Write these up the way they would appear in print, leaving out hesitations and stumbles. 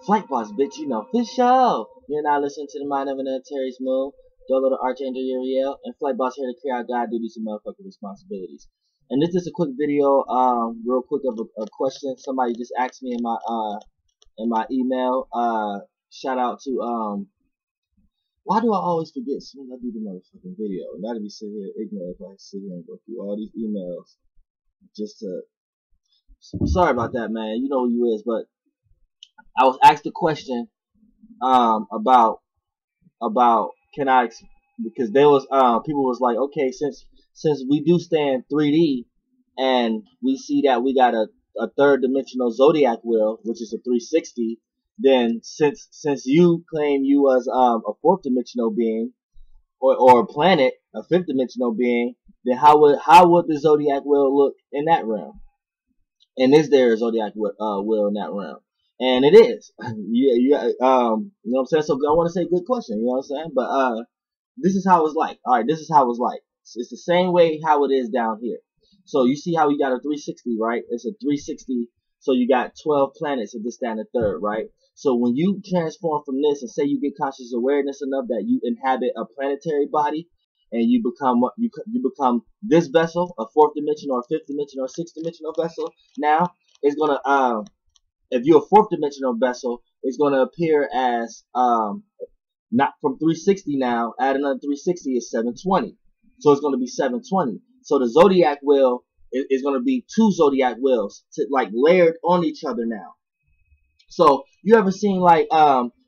Flight boss, bitch, you know, for sure. You're now listening to the Mind of an Antares Moon, Dolo the Archangel Uriel, and Flight boss here to carry out God duties and motherfucking responsibilities. And this is a quick video, real quick of a question somebody just asked me in my email. Shout out to why do I always forget as soon as I do the motherfucking video? And that'd be sitting here ignorant if I sit here and go through all these emails just to. Sorry about that, man. You know who you is, but I was asked a question about can I, because there was people was like, okay, since we do stay in 3D and we see that we got a third dimensional zodiac wheel, which is a 360, then since you claim you was a fourth dimensional being or a planet, a fifth dimensional being, then how would the zodiac wheel look in that realm? And is there a zodiac wheel in that realm? And it is. You know what I'm saying? So I want to say good question, you know what I'm saying? But this is how it's like. All right, this is how it's like. It's the same way how it is down here. So you see how we got a 360, right? It's a 360. So you got 12 planets at this, that, and the third, right? So when you transform from this and say you get conscious awareness enough that you inhabit a planetary body, and you become this vessel, a fourth dimensional or fifth dimensional or sixth dimensional vessel. Now it's gonna if you're a fourth dimensional vessel, it's gonna appear as not from 360 now. Add another 360 is 720. So it's gonna be 720. So the zodiac wheel is gonna be two zodiac wheels like layered on each other now. So you ever seen like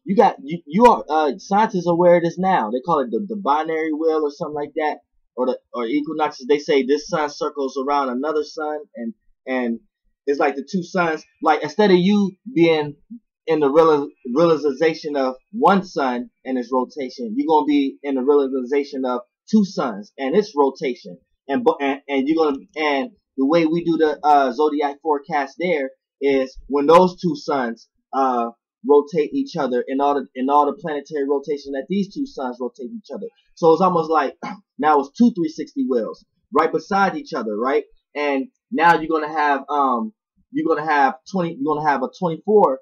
you are scientists are aware of this now. They call it the binary wheel or something like that, or equinoxes. They say this sun circles around another sun, and it's like the two suns. Like instead of you being in the realization of one sun and its rotation, you're gonna be in the realization of two suns and its rotation. And you're gonna, and the way we do the zodiac forecast there is when those two suns rotate each other in all the planetary rotation that these two suns rotate each other. So it's almost like now it's two 360 wheels right beside each other, right? And now you're gonna have a 24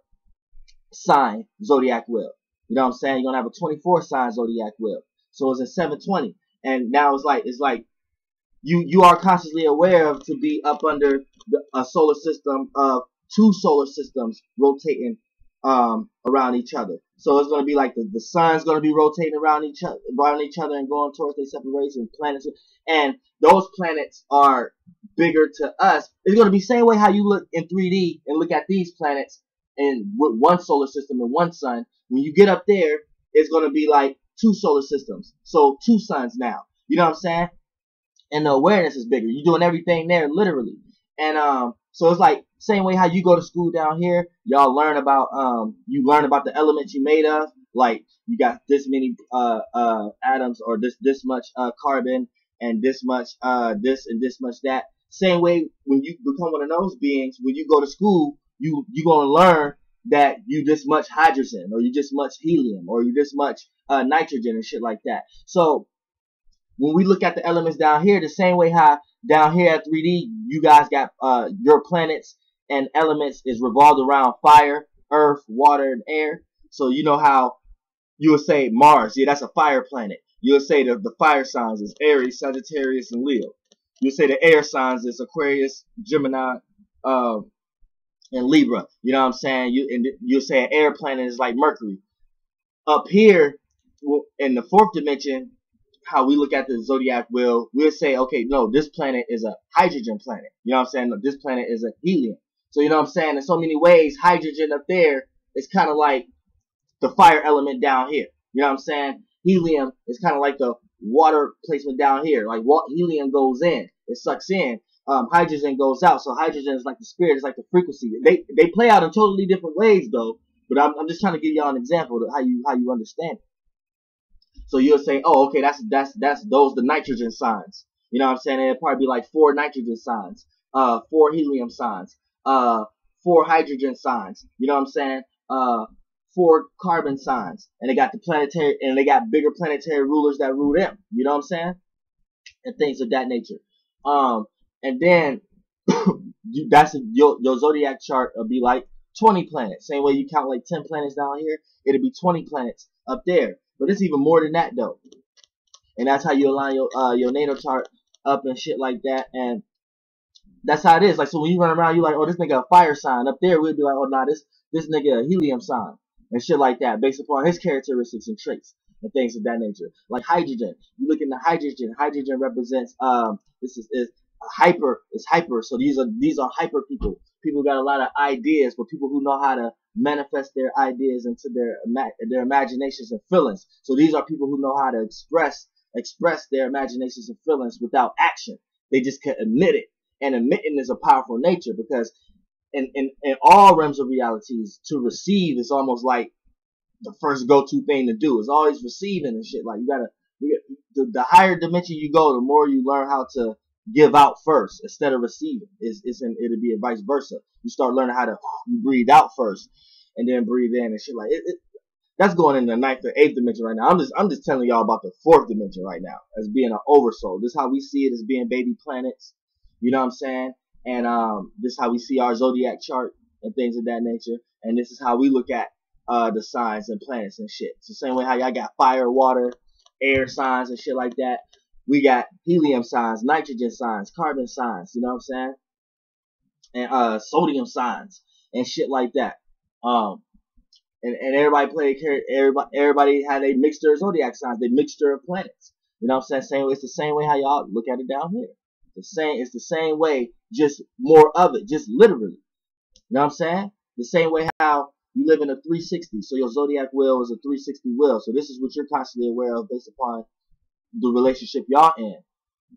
sign zodiac wheel. You know what I'm saying? You're gonna have a 24 sign zodiac wheel. So it's a 720, and now it's like you are consciously aware of to be up under a solar system of two solar systems rotating around each other. So it's gonna be like the sun's gonna be rotating around each other and going towards their separation planets, and those planets are bigger to us. It's gonna be the same way how you look in 3D and look at these planets and with one solar system and one sun. When you get up there, it's gonna be like two solar systems, so two suns now. You know what I'm saying? And the awareness is bigger. You're doing everything there literally, and so it's like same way how you go to school down here. Y'all learn about you learn about the elements you made of. Like you got this many atoms, or this much carbon, and this much this and this much that. Same way when you become one of those beings, when you go to school, you're gonna learn that you this much hydrogen, or you this much helium, or you this much nitrogen and shit like that. So when we look at the elements down here, the same way how down here at 3D, you guys got your planets and elements is revolved around fire, earth, water, and air. So you know how you would say Mars, yeah, that's a fire planet. You would say the fire signs is Aries, Sagittarius, and Leo. You would say the air signs is Aquarius, Gemini, and Libra. You know what I'm saying? You say an air planet is like Mercury. Up here in the fourth dimension, how we look at the zodiac wheel, we'll say, okay, no, this planet is a hydrogen planet. You know what I'm saying? No, this planet is a helium. So you know what I'm saying? In so many ways, hydrogen up there is kind of like the fire element down here. You know what I'm saying? Helium is kind of like the water placement down here. Like helium goes in, it sucks in. Hydrogen goes out. So hydrogen is like the spirit, it's like the frequency. They play out in totally different ways though. But I'm just trying to give y'all an example of how you understand it. So you'll say, oh, okay, that's those the nitrogen signs. You know what I'm saying? It'll probably be like 4 nitrogen signs, 4 helium signs, 4 hydrogen signs. You know what I'm saying? 4 carbon signs, and they got the planetary, and they got bigger planetary rulers that rule them. You know what I'm saying? And things of that nature. And then that's your zodiac chart will be like 20 planets. Same way you count like 10 planets down here, it'll be 20 planets up there. But it's even more than that though. And that's how you align your natal chart up and shit like that. And that's how it is. Like, so when you run around, you're like, oh, this nigga a fire sign. Up there, we'd be like, oh, nah, this nigga a helium sign and shit like that, based upon his characteristics and traits and things of that nature. Like hydrogen, you look into hydrogen. Hydrogen represents this is hyper. It's hyper. So these are hyper people. People got a lot of ideas, but people who know how to manifest their ideas into their imaginations and feelings. So these are people who know how to express their imaginations and feelings without action. They just can admit it. And admitting is a powerful nature, because in all realms of realities, to receive is almost like the first go-to thing to do. It's always receiving and shit. Like the higher dimension you go, the more you learn how to give out first instead of receiving. It'll be vice versa. You start learning how to breathe out first and then breathe in and shit like it. That's going in the 9th or 8th dimension right now. I'm just telling y'all about the 4th dimension right now as being an oversoul. This is how we see it, as being baby planets. You know what I'm saying? And this is how we see our zodiac chart and things of that nature. And this is how we look at the signs and planets and shit. It's the same way how y'all got fire, water, air signs and shit like that. We got helium signs, nitrogen signs, carbon signs. You know what I'm saying? And sodium signs and shit like that. And everybody had a mixture of zodiac signs, a mixture of planets. You know what I'm saying? It's the same way how y'all look at it down here. It's the same way, just more of it, just literally. You know what I'm saying? The same way how you live in a 360. So your zodiac wheel is a 360 wheel. So this is what you're constantly aware of based upon the relationship y'all in.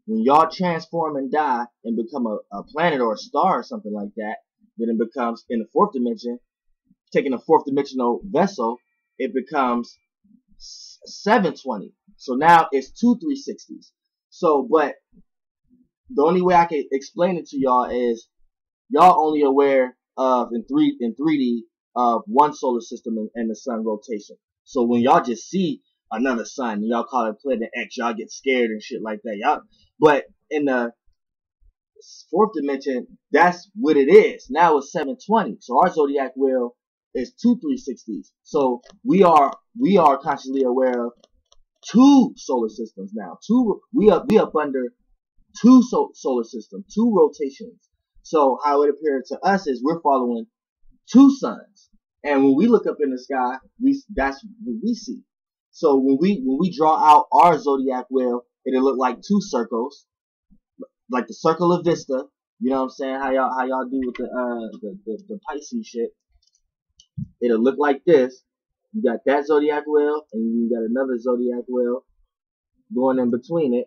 When y'all transform and die and become a planet or a star or something like that, then it becomes, in the 4th dimension, taking a 4th dimensional vessel, it becomes 720. So now it's 2 360s. So, but the only way I can explain it to y'all is y'all only aware of in 3D of one solar system and the sun rotation. So when y'all just see another sun, y'all call it planet X, y'all get scared and shit like that. But in the 4th dimension, that's what it is. Now it's 720. So our zodiac wheel is 2 360s. So we are consciously aware of 2 solar systems now. We up under 2 solar systems, 2 rotations. So how it appears to us is we're following 2 suns. And when we look up in the sky, that's what we see. So when we draw out our zodiac wheel, it'll look like 2 circles, like the circle of Vista. You know what I'm saying? How y'all do with the Pisces shit. It'll look like this. You got that zodiac wheel, and you got another zodiac wheel going in between it.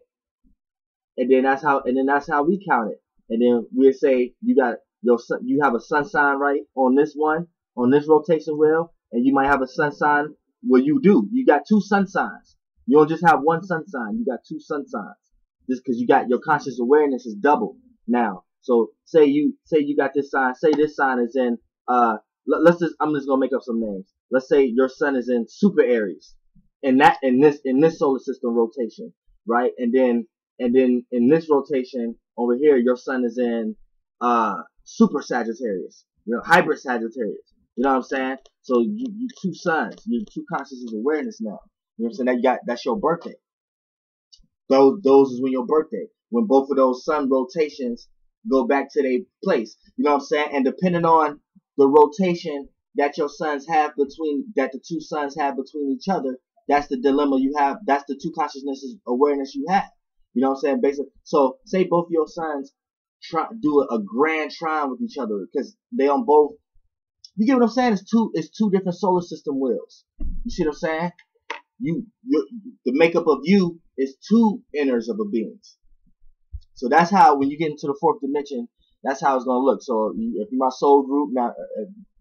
And then that's how we count it. And then we'll say you have a sun sign right on this rotation wheel, and you might have a sun sign. Well, you got 2 sun signs. You don't just have one sun sign. You got 2 sun signs. Just because you got your conscious awareness is double now. So say you got this sign. Say this sign is in I'm just gonna make up some names. Let's say your sun is in Super Aries, in this solar system rotation, right? And then in this rotation over here, your sun is in Super Sagittarius, hybrid Sagittarius. You know what I'm saying? So you 2 suns, you 2 consciousness awareness now. You know what I'm saying? That's your birthday. Those is when your birthday. When both of those sun rotations go back to their place. You know what I'm saying? And depending on the rotation that your suns have that the 2 suns have between each other, that's the dilemma you have. That's the 2 consciousnesses awareness you have. You know what I'm saying? Basically, so say both your suns do a grand trine with each other because they on both. You get what I'm saying? It's two different solar system wheels. You see what I'm saying? The makeup of you is 2 inners of a being. So that's how, when you get into the 4th dimension, that's how it's gonna look. So if you're my soul group now,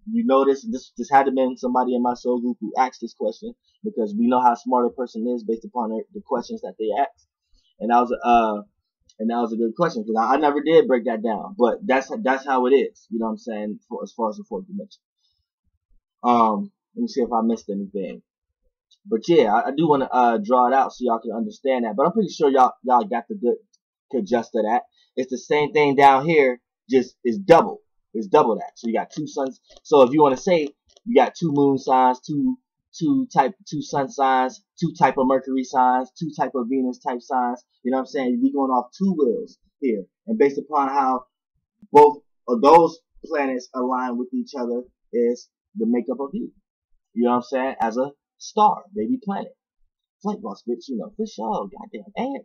you know this had to been somebody in my soul group who asked this question, because we know how smart a person is based upon the questions that they ask. And that was a good question, because I never did break that down, but that's how it is. You know what I'm saying? As far as the 4th dimension. Let me see if I missed anything. But yeah, I do want to draw it out so y'all can understand that. But I'm pretty sure y'all got the good adjust to that. It's the same thing down here, just it's double. it's double that. So you got two suns. So if you want to say you got two moon signs, two sun signs, two type of Mercury signs, two type of Venus type signs. You know what I'm saying? We going off two wheels here, and based upon how both of those planets align with each other is the makeup of you. You know what I'm saying? As a star, baby planet. Flight boss, bitch, you know, for sure. Goddamn. And